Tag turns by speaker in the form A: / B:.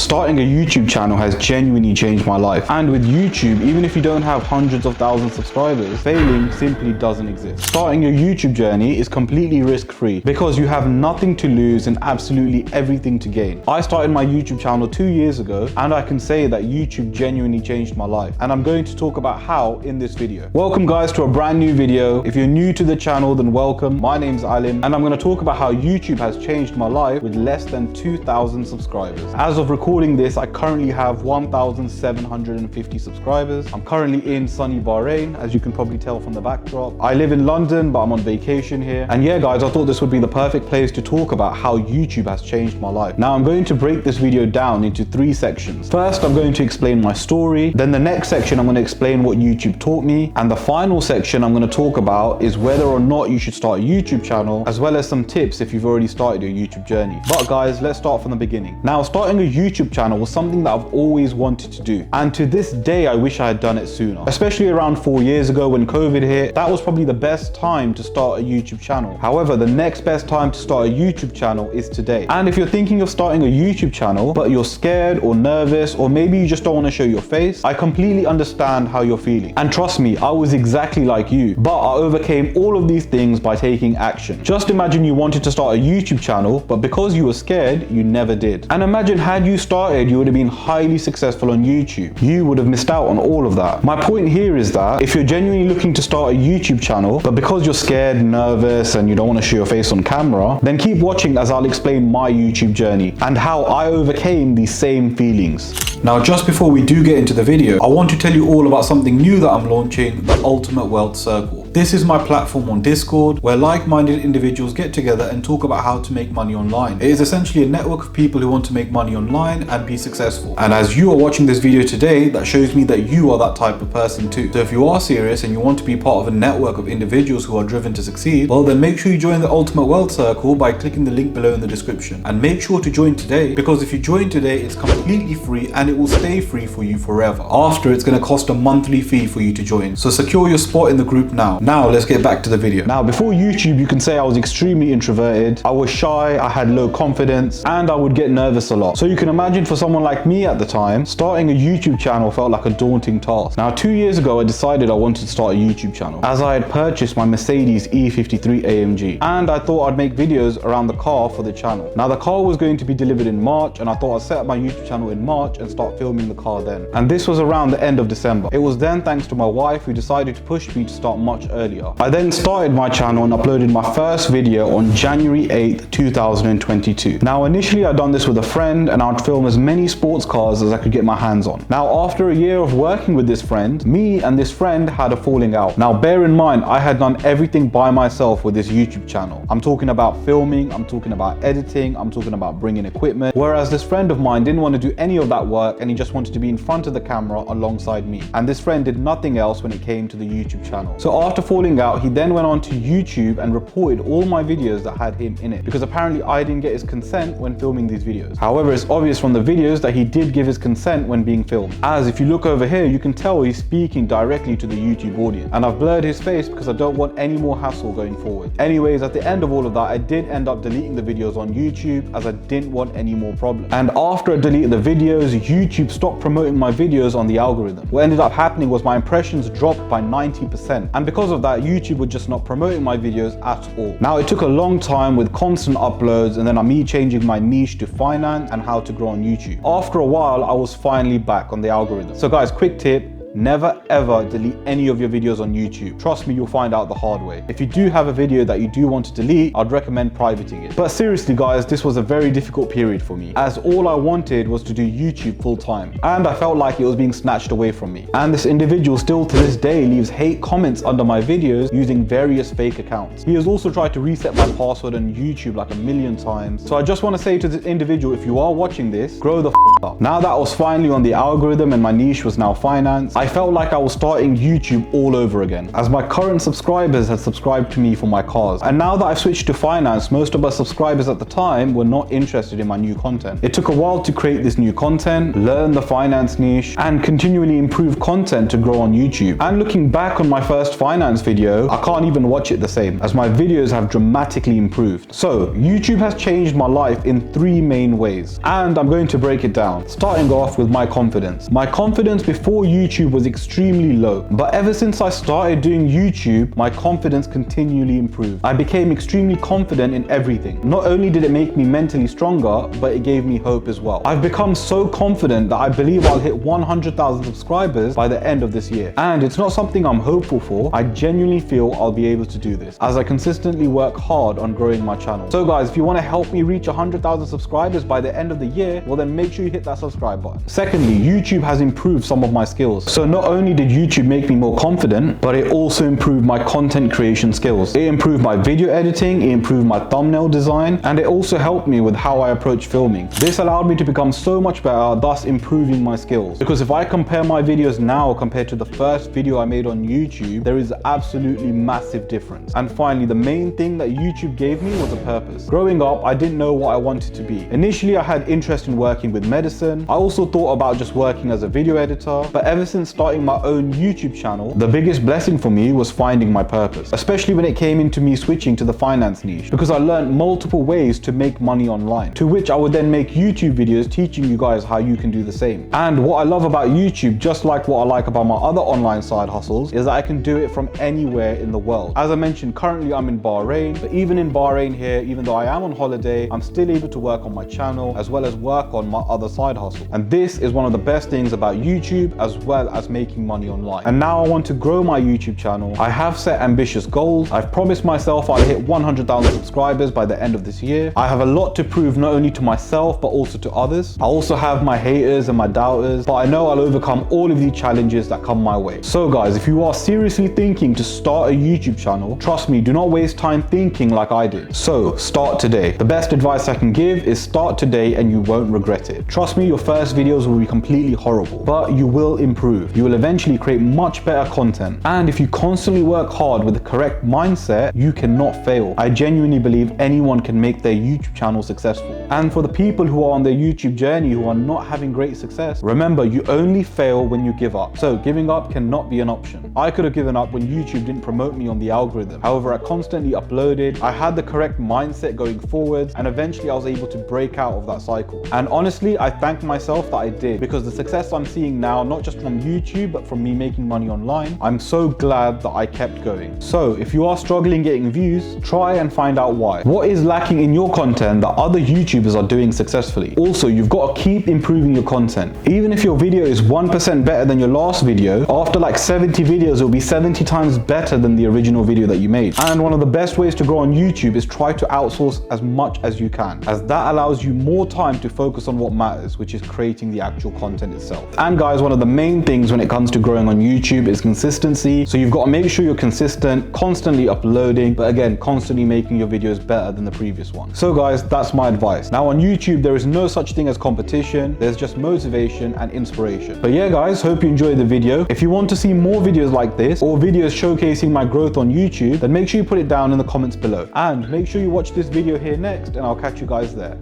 A: Starting a YouTube channel has genuinely changed my life. And with YouTube, even if you don't have hundreds of thousands of subscribers, failing simply doesn't exist. Starting your YouTube journey is completely risk-free because you have nothing to lose and absolutely everything to gain. I started my YouTube channel 2 years ago, and I can say that YouTube genuinely changed my life. And I'm going to talk about how in this video. Welcome guys to a brand new video. If you're new to the channel, then welcome. My name's Alim, and I'm going to talk about how YouTube has changed my life with less than 2,000 subscribers. As of recording this, I currently have 1,750 subscribers. I'm currently in sunny Bahrain, as you can probably tell from the backdrop. I live in London, but I'm on vacation here. And yeah guys, I thought this would be the perfect place to talk about how YouTube has changed my life. Now I'm going to break this video down into 3 sections. First, I'm going to explain my story. Then the next section, I'm going to explain what YouTube taught me. And the final section I'm going to talk about is whether or not you should start a YouTube channel, as well as some tips if you've already started your YouTube journey. But guys, let's start from the beginning. Now, starting a YouTube channel was something that I've always wanted to do. And to this day, I wish I had done it sooner. Especially around 4 years ago when COVID hit, that was probably the best time to start a YouTube channel. However, the next best time to start a YouTube channel is today. And if you're thinking of starting a YouTube channel, but you're scared or nervous, or maybe you just don't want to show your face, I completely understand how you're feeling. And trust me, I was exactly like you, but I overcame all of these things by taking action. Just imagine you wanted to start a YouTube channel, but because you were scared, you never did. And imagine had you started, you would have been highly successful on YouTube. You would have missed out on all of that. My point here is that if you're genuinely looking to start a YouTube channel, but because you're scared, nervous, and you don't want to show your face on camera, then keep watching as I'll explain my YouTube journey and how I overcame these same feelings. Now, just before we do get into the video, I want to tell you all about something new that I'm launching, the Ultimate Wealth Circle. This is my platform on Discord where like-minded individuals get together and talk about how to make money online. It is essentially a network of people who want to make money online and be successful. And as you are watching this video today, that shows me that you are that type of person too. So if you are serious and you want to be part of a network of individuals who are driven to succeed, well then make sure you join the Ultimate Wealth Circle by clicking the link below in the description. And make sure to join today, because if you join today, it's completely free and it will stay free for you forever. After, it's going to cost a monthly fee for you to join. So secure your spot in the group now. Now let's get back to the video. Now, before YouTube, you can say I was extremely introverted. I was shy, I had low confidence, and I would get nervous a lot. So you can imagine for someone like me at the time, starting a YouTube channel felt like a daunting task. Now, 2 years ago, I decided I wanted to start a YouTube channel as I had purchased my Mercedes E53 AMG, and I thought I'd make videos around the car for the channel. Now, the car was going to be delivered in March, and I thought I'd set up my YouTube channel in March and start filming the car then. And this was around the end of December. It was then thanks to my wife who decided to push me to start much earlier. I then started my channel and uploaded my first video on January 8th, 2022. Now, initially I'd done this with a friend and I'd film as many sports cars as I could get my hands on. Now, after a year of working with this friend, me and this friend had a falling out. Now, bear in mind, I had done everything by myself with this YouTube channel. I'm talking about filming, I'm talking about editing, I'm talking about bringing equipment, whereas this friend of mine didn't want to do any of that work and he just wanted to be in front of the camera alongside me. And this friend did nothing else when it came to the YouTube channel. So after falling out, he then went on to YouTube and reported all my videos that had him in it, because apparently I didn't get his consent when filming these videos. However, it's obvious from the videos that he did give his consent when being filmed, as if you look over here, you can tell he's speaking directly to the YouTube audience. And I've blurred his face because I don't want any more hassle going forward. Anyways, at the end of all of that, I did end up deleting the videos on YouTube as I didn't want any more problems. And after I deleted the videos, YouTube stopped promoting my videos on the algorithm. What ended up happening was my impressions dropped by 90%. And because of that, YouTube would just not promoting my videos at all. Now, it took a long time with constant uploads and then me changing my niche to finance and how to grow on YouTube. After a while, I was finally back on the algorithm. So guys, quick tip. Never ever delete any of your videos on YouTube. Trust me, you'll find out the hard way. If you do have a video that you do want to delete, I'd recommend privating it. But seriously guys, this was a very difficult period for me, as all I wanted was to do YouTube full time. And I felt like it was being snatched away from me. And this individual still to this day leaves hate comments under my videos using various fake accounts. He has also tried to reset my password on YouTube like 1,000,000 times. So I just want to say to this individual, if you are watching this, grow the f up. Now that I was finally on the algorithm and my niche was now finance, I felt like I was starting YouTube all over again, as my current subscribers had subscribed to me for my cars. And now that I've switched to finance, most of my subscribers at the time were not interested in my new content. It took a while to create this new content, learn the finance niche, and continually improve content to grow on YouTube. And looking back on my first finance video, I can't even watch it the same, as my videos have dramatically improved. So YouTube has changed my life in 3 main ways, and I'm going to break it down, starting off with my confidence. My confidence before YouTube was extremely low, but ever since I started doing YouTube, my confidence continually improved. I became extremely confident in everything. Not only did it make me mentally stronger, but it gave me hope as well. I've become so confident that I believe I'll hit 100,000 subscribers by the end of this year. And it's not something I'm hopeful for, I genuinely feel I'll be able to do this, as I consistently work hard on growing my channel. So guys, if you want to help me reach 100,000 subscribers by the end of the year, well then make sure you hit that subscribe button. Secondly, YouTube has improved some of my skills. So not only did YouTube make me more confident, but it also improved my content creation skills. It improved my video editing, it improved my thumbnail design, and it also helped me with how I approach filming. This allowed me to become so much better, thus improving my skills. Because if I compare my videos now compared to the first video I made on YouTube, there is absolutely massive difference. And finally, the main thing that YouTube gave me was a purpose. Growing up, I didn't know what I wanted to be. Initially, I had interest in working with medicine. I also thought about just working as a video editor, but ever since starting my own YouTube channel, the biggest blessing for me was finding my purpose, especially when it came into me switching to the finance niche, because I learned multiple ways to make money online, to which I would then make YouTube videos teaching you guys how you can do the same. And what I love about YouTube, just like what I like about my other online side hustles, is that I can do it from anywhere in the world. As I mentioned, currently I'm in Bahrain, but even in Bahrain here, even though I am on holiday, I'm still able to work on my channel as well as work on my other side hustle. And this is one of the best things about YouTube, as well as making money online. And now I want to grow my YouTube channel. I have set ambitious goals. I've promised myself I'll hit 100,000 subscribers by the end of this year. I have a lot to prove, not only to myself, but also to others. I also have my haters and my doubters, but I know I'll overcome all of these challenges that come my way. So guys, if you are seriously thinking to start a YouTube channel, trust me, do not waste time thinking like I did. So start today. The best advice I can give is start today and you won't regret it. Trust me, your first videos will be completely horrible, but you will improve. You will eventually create much better content. And if you constantly work hard with the correct mindset, you cannot fail. I genuinely believe anyone can make their YouTube channel successful. And for the people who are on their YouTube journey who are not having great success, remember, you only fail when you give up. So giving up cannot be an option. I could have given up when YouTube didn't promote me on the algorithm. However, I constantly uploaded, I had the correct mindset going forwards, and eventually I was able to break out of that cycle. And honestly, I thank myself that I did, because the success I'm seeing now, not just from YouTube, but from me making money online, I'm so glad that I kept going. So if you are struggling getting views, try and find out why. What is lacking in your content that other YouTubers are doing successfully? Also, you've got to keep improving your content. Even if your video is 1% better than your last video, after like 70 videos, it'll be 70 times better than the original video that you made. And one of the best ways to grow on YouTube is try to outsource as much as you can, as that allows you more time to focus on what matters, which is creating the actual content itself. And guys, one of the main things when it comes to growing on YouTube is consistency. So you've got to make sure you're consistent, constantly uploading, but again, constantly making your videos better than the previous one. So guys, that's my advice. Now on YouTube, there is no such thing as competition. There's just motivation and inspiration. But yeah guys, hope you enjoyed the video. If you want to see more videos like this, or videos showcasing my growth on YouTube, then make sure you put it down in the comments below. And make sure you watch this video here next, and I'll catch you guys there.